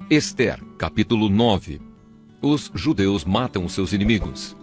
Ester, capítulo 9. Os judeus matam os seus inimigos.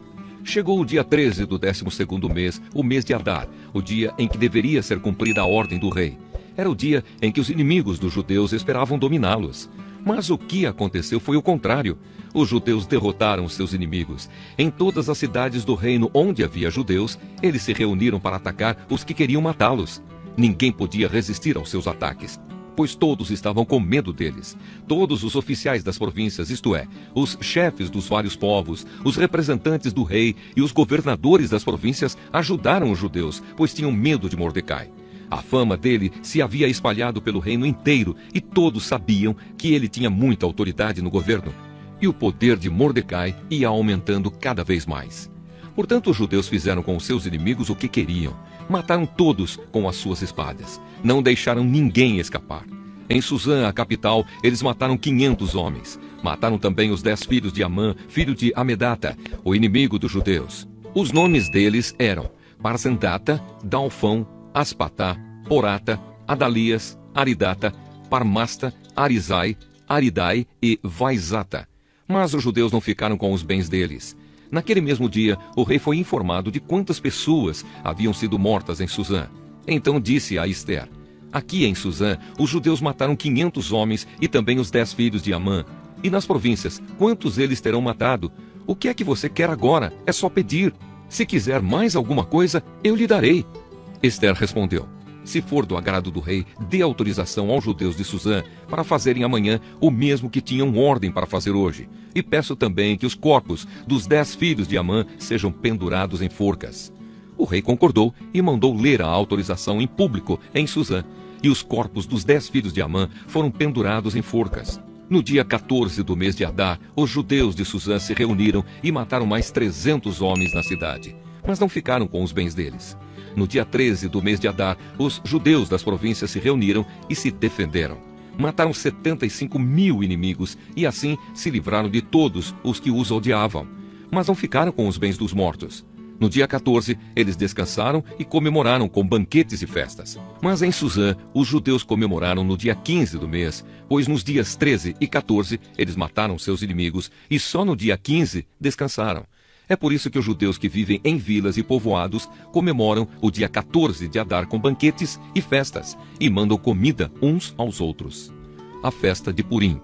Chegou o dia 13 do 12º mês, o mês de Adar, o dia em que deveria ser cumprida a ordem do rei. Era o dia em que os inimigos dos judeus esperavam dominá-los. Mas o que aconteceu foi o contrário. Os judeus derrotaram seus inimigos. Em todas as cidades do reino onde havia judeus, eles se reuniram para atacar os que queriam matá-los. Ninguém podia resistir aos seus ataques, pois todos estavam com medo deles. Todos os oficiais das províncias, isto é, os chefes dos vários povos, os representantes do rei e os governadores das províncias ajudaram os judeus, pois tinham medo de Mordecai. A fama dele se havia espalhado pelo reino inteiro e todos sabiam que ele tinha muita autoridade no governo. E o poder de Mordecai ia aumentando cada vez mais. Portanto, os judeus fizeram com os seus inimigos o que queriam. Mataram todos com as suas espadas. Não deixaram ninguém escapar. Em Suzã, a capital, eles mataram 500 homens. Mataram também os 10 filhos de Amã, filho de Amedata, o inimigo dos judeus. Os nomes deles eram Barzendata, Dalfão, Aspatá, Porata, Adalias, Aridata, Parmasta, Arizai, Aridai e Vaizata. Mas os judeus não ficaram com os bens deles. Naquele mesmo dia, o rei foi informado de quantas pessoas haviam sido mortas em Suzã. Então disse a Ester: aqui em Suzã, os judeus mataram 500 homens e também os 10 filhos de Amã. E nas províncias, quantos eles terão matado? O que é que você quer agora? É só pedir. Se quiser mais alguma coisa, eu lhe darei. Ester respondeu: se for do agrado do rei, dê autorização aos judeus de Suzã para fazerem amanhã o mesmo que tinham ordem para fazer hoje. E peço também que os corpos dos 10 filhos de Amã sejam pendurados em forcas. O rei concordou e mandou ler a autorização em público em Suzã. E os corpos dos 10 filhos de Amã foram pendurados em forcas. No dia 14 do mês de Adar, os judeus de Suzã se reuniram e mataram mais 300 homens na cidade. Mas não ficaram com os bens deles. No dia 13 do mês de Adar, os judeus das províncias se reuniram e se defenderam. Mataram 75 mil inimigos e assim se livraram de todos os que os odiavam. Mas não ficaram com os bens dos mortos. No dia 14, eles descansaram e comemoraram com banquetes e festas. Mas em Suzã, os judeus comemoraram no dia 15 do mês, pois nos dias 13 e 14 eles mataram seus inimigos e só no dia 15 descansaram. É por isso que os judeus que vivem em vilas e povoados comemoram o dia 14 de Adar com banquetes e festas e mandam comida uns aos outros. A festa de Purim.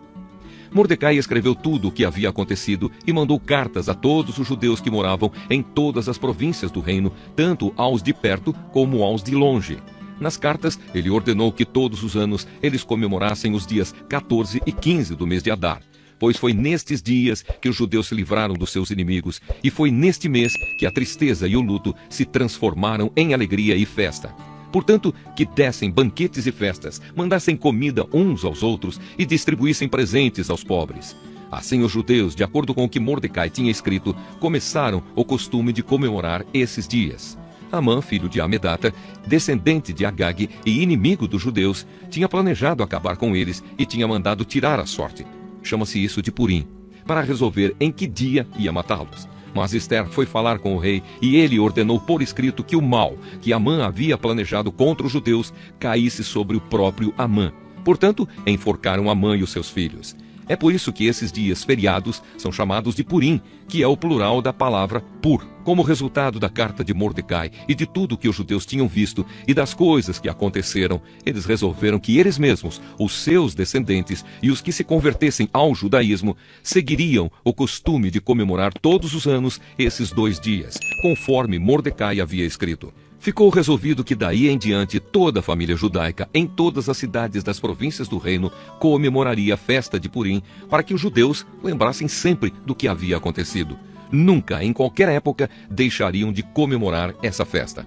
Mordecai escreveu tudo o que havia acontecido e mandou cartas a todos os judeus que moravam em todas as províncias do reino, tanto aos de perto como aos de longe. Nas cartas, ele ordenou que todos os anos eles comemorassem os dias 14 e 15 do mês de Adar. Pois foi nestes dias que os judeus se livraram dos seus inimigos, e foi neste mês que a tristeza e o luto se transformaram em alegria e festa. Portanto, que dessem banquetes e festas, mandassem comida uns aos outros e distribuíssem presentes aos pobres. Assim os judeus, de acordo com o que Mordecai tinha escrito, começaram o costume de comemorar esses dias. Amã, filho de Amedata, descendente de Agag e inimigo dos judeus, tinha planejado acabar com eles e tinha mandado tirar a sorte. Chama-se isso de Purim, para resolver em que dia ia matá-los. Mas Ester foi falar com o rei e ele ordenou por escrito que o mal que Amã havia planejado contra os judeus caísse sobre o próprio Amã. Portanto, enforcaram Amã e os seus filhos. É por isso que esses dias feriados são chamados de Purim, que é o plural da palavra pur. Como resultado da carta de Mordecai e de tudo que os judeus tinham visto e das coisas que aconteceram, eles resolveram que eles mesmos, os seus descendentes e os que se convertessem ao judaísmo, seguiriam o costume de comemorar todos os anos esses 2 dias, conforme Mordecai havia escrito. Ficou resolvido que daí em diante toda a família judaica em todas as cidades das províncias do reino comemoraria a festa de Purim para que os judeus lembrassem sempre do que havia acontecido. Nunca, em qualquer época, deixariam de comemorar essa festa.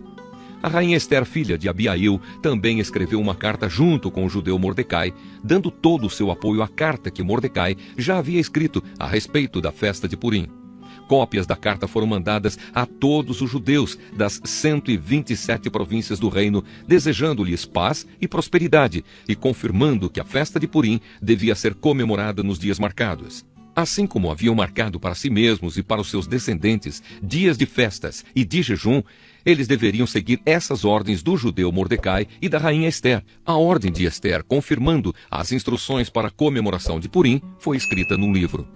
A rainha Ester, filha de Abiail, também escreveu uma carta junto com o judeu Mordecai, dando todo o seu apoio à carta que Mordecai já havia escrito a respeito da festa de Purim. Cópias da carta foram mandadas a todos os judeus das 127 províncias do reino, desejando-lhes paz e prosperidade e confirmando que a festa de Purim devia ser comemorada nos dias marcados. Assim como haviam marcado para si mesmos e para os seus descendentes dias de festas e de jejum, eles deveriam seguir essas ordens do judeu Mordecai e da rainha Ester. A ordem de Ester, confirmando as instruções para a comemoração de Purim, foi escrita num livro.